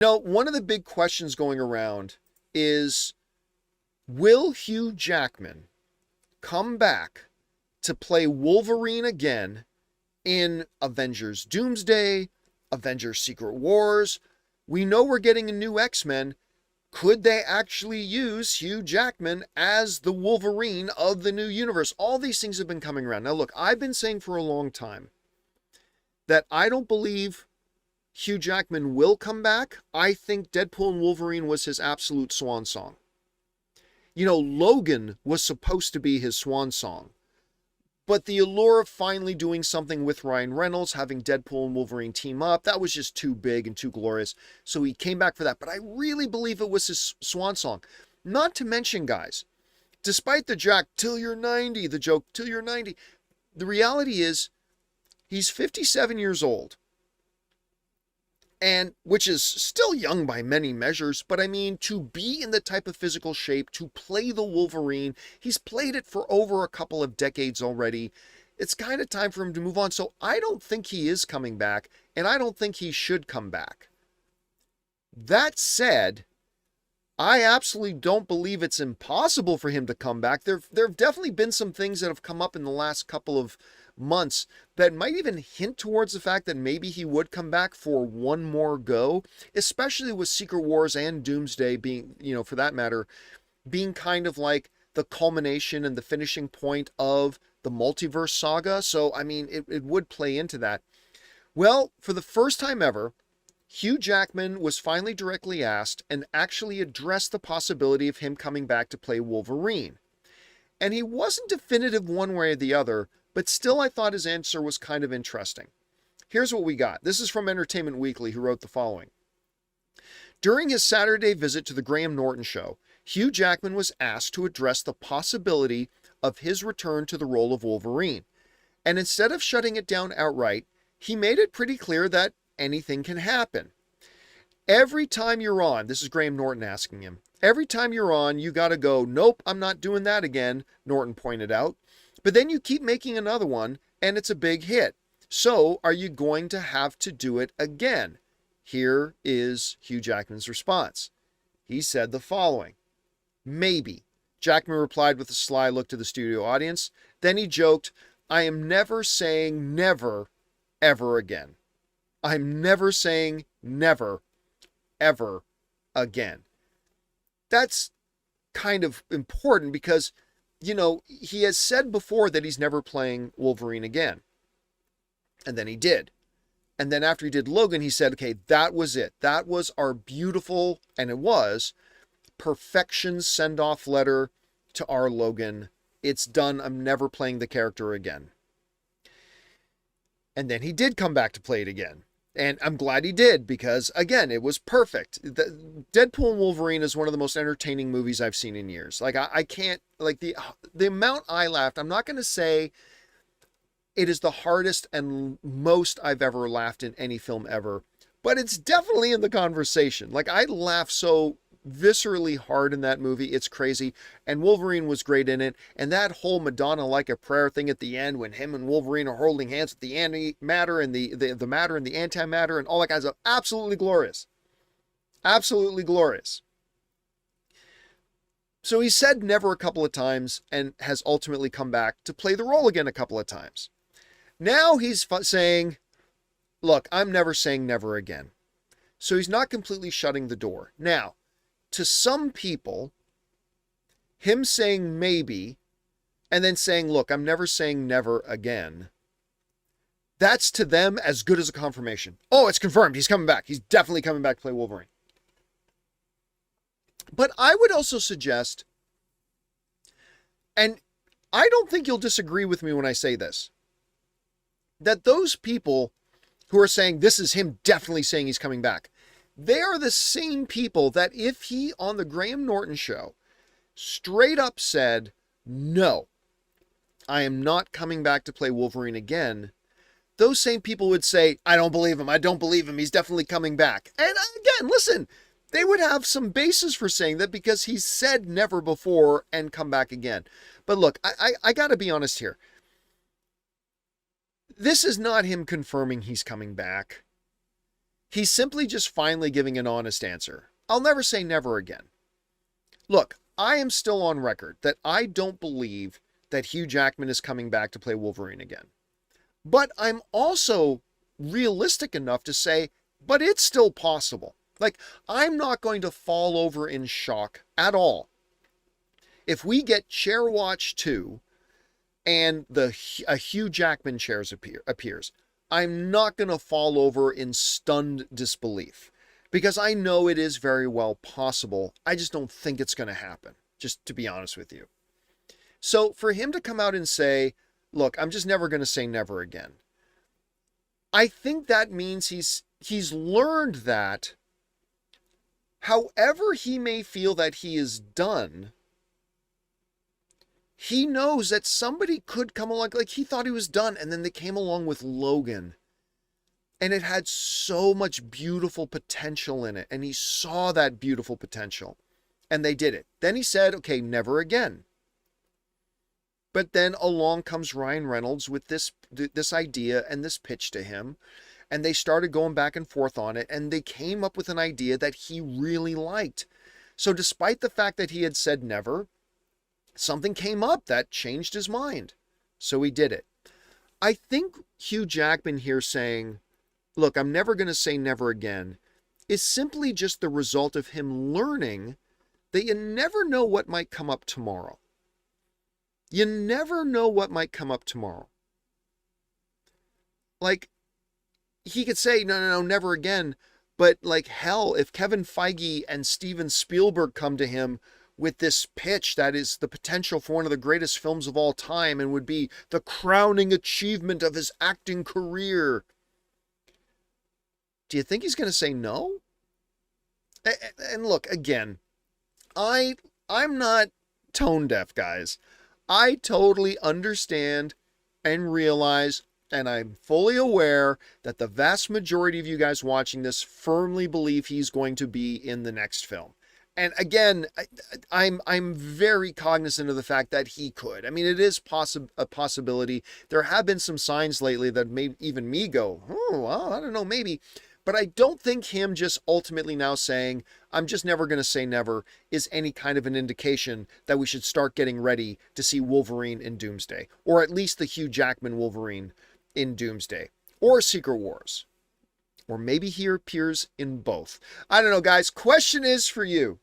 One of the big questions going around is, will Hugh Jackman come back to play Wolverine again in Avengers Doomsday, Avengers Secret Wars? We know we're getting a new X-Men. Could they actually use Hugh Jackman as the Wolverine of the new universe? All these things have been coming around. Now, look, I've been saying for a long time that I don't believe Hugh Jackman will come back. I think Deadpool and Wolverine was his absolute swan song. Logan was supposed to be his swan song. But the allure of finally doing something with Ryan Reynolds, having Deadpool and Wolverine team up, that was just too big and too glorious. So he came back for that. But I really believe it was his swan song. Not to mention, guys, despite the Jack, till you're 90, the joke, till you're 90, the reality is he's 57 years old. And which is still young by many measures, but I mean, to be in the type of physical shape, to play the Wolverine, he's played it for over a couple of decades already. It's kind of time for him to move on. So I don't think he is coming back, and I don't think he should come back. That said, I absolutely don't believe it's impossible for him to come back. There have definitely been some things that have come up in the last couple of months that might even hint towards the fact that maybe he would come back for one more go, especially with Secret Wars and Doomsday being, for that matter, being kind of like the culmination and the finishing point of the multiverse saga. So, I mean, it would play into that. Well, for the first time ever, Hugh Jackman was finally directly asked and actually addressed the possibility of him coming back to play Wolverine. And he wasn't definitive one way or the other, but still I thought his answer was kind of interesting. Here's what we got. This is from Entertainment Weekly, who wrote the following. During his Saturday visit to the Graham Norton show, Hugh Jackman was asked to address the possibility of his return to the role of Wolverine. And instead of shutting it down outright, he made it pretty clear that anything can happen. Every time you're on, this is Graham Norton asking him, every time you're on, you got to go, nope, I'm not doing that again, Norton pointed out. But then you keep making another one, and it's a big hit. So are you going to have to do it again? Here is Hugh Jackman's response. He said the following. Maybe. Jackman replied with a sly look to the studio audience. Then he joked, I am never saying never, ever again. I'm never saying never, ever again. That's kind of important because, he has said before that he's never playing Wolverine again. And then he did. And then after he did Logan, he said, okay, that was it. That was our beautiful, and it was, perfection send-off letter to our Logan. It's done. I'm never playing the character again. And then he did come back to play it again. And I'm glad he did because, again, it was perfect. Deadpool and Wolverine is one of the most entertaining movies I've seen in years. Like, I can't, like, the amount I laughed, I'm not going to say it is the hardest and most I've ever laughed in any film ever, but it's definitely in the conversation. Like, I laugh so viscerally hard in that movie. It's crazy. And Wolverine was great in it. And that whole Madonna like a prayer thing at the end when him and Wolverine are holding hands with the antimatter and the matter and the antimatter and all that kind of stuff. Absolutely glorious. Absolutely glorious. So he said never a couple of times and has ultimately come back to play the role again a couple of times. Now he's saying, look, I'm never saying never again. So he's not completely shutting the door. Now, to some people, him saying maybe and then saying, look, I'm never saying never again, that's to them as good as a confirmation. Oh, it's confirmed. He's coming back. He's definitely coming back to play Wolverine. But I would also suggest, and I don't think you'll disagree with me when I say this, that those people who are saying this is him definitely saying he's coming back, they are the same people that if he on the Graham Norton show straight up said, no, I am not coming back to play Wolverine again, those same people would say, I don't believe him. I don't believe him. He's definitely coming back. And again, listen, they would have some basis for saying that because he's said never before and come back again. But look, I got to be honest here. This is not him confirming he's coming back. He's simply just finally giving an honest answer. I'll never say never again. Look, I am still on record that I don't believe that Hugh Jackman is coming back to play Wolverine again. But I'm also realistic enough to say, but it's still possible. Like, I'm not going to fall over in shock at all if we get Chair Watch 2 and a Hugh Jackman chair appears. I'm not going to fall over in stunned disbelief because I know it is very well possible. I just don't think it's going to happen, just to be honest with you. So for him to come out and say, look, I'm just never going to say never again, I think that means he's learned that however he may feel that he is done, he knows that somebody could come along, like he thought he was done, and then they came along with Logan. And it had so much beautiful potential in it, and he saw that beautiful potential, and they did it. Then he said, okay, never again. But then along comes Ryan Reynolds with this idea and this pitch to him, and they started going back and forth on it, and they came up with an idea that he really liked. So despite the fact that he had said never, something came up that changed his mind. So he did it. I think Hugh Jackman here saying, look, I'm never going to say never again, is simply just the result of him learning that you never know what might come up tomorrow. You never know what might come up tomorrow. Like, he could say, no, never again. But like, hell, if Kevin Feige and Steven Spielberg come to him with this pitch that is the potential for one of the greatest films of all time and would be the crowning achievement of his acting career, do you think he's going to say no? And look, again, I'm not tone deaf, guys. I totally understand and realize, and I'm fully aware that the vast majority of you guys watching this firmly believe he's going to be in the next film. And again, I'm very cognizant of the fact that he could. I mean, it is a possibility. There have been some signs lately that made even me go, oh, well, I don't know, maybe. But I don't think him just ultimately now saying, I'm just never going to say never, is any kind of an indication that we should start getting ready to see Wolverine in Doomsday. Or at least the Hugh Jackman Wolverine in Doomsday. Or Secret Wars. Or maybe he appears in both. I don't know, guys. Question is for you.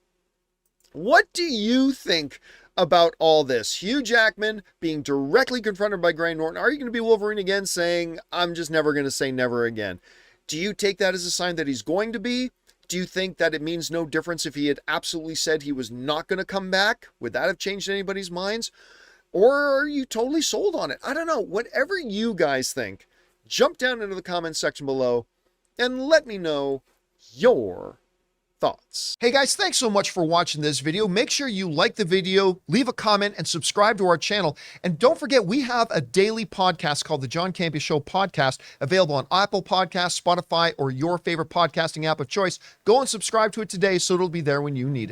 What do you think about all this? Hugh Jackman being directly confronted by Graham Norton. Are you going to be Wolverine again saying, I'm just never going to say never again? Do you take that as a sign that he's going to be? Do you think that it means no difference if he had absolutely said he was not going to come back? Would that have changed anybody's minds? Or are you totally sold on it? I don't know. Whatever you guys think, jump down into the comments section below and let me know your thoughts. Hey guys, thanks so much for watching this video. Make sure you like the video, leave a comment, and subscribe to our channel. And don't forget, we have a daily podcast called the John Campea Show podcast, available on Apple Podcasts, Spotify, or your favorite podcasting app of choice. Go and subscribe to it today so it'll be there when you need it.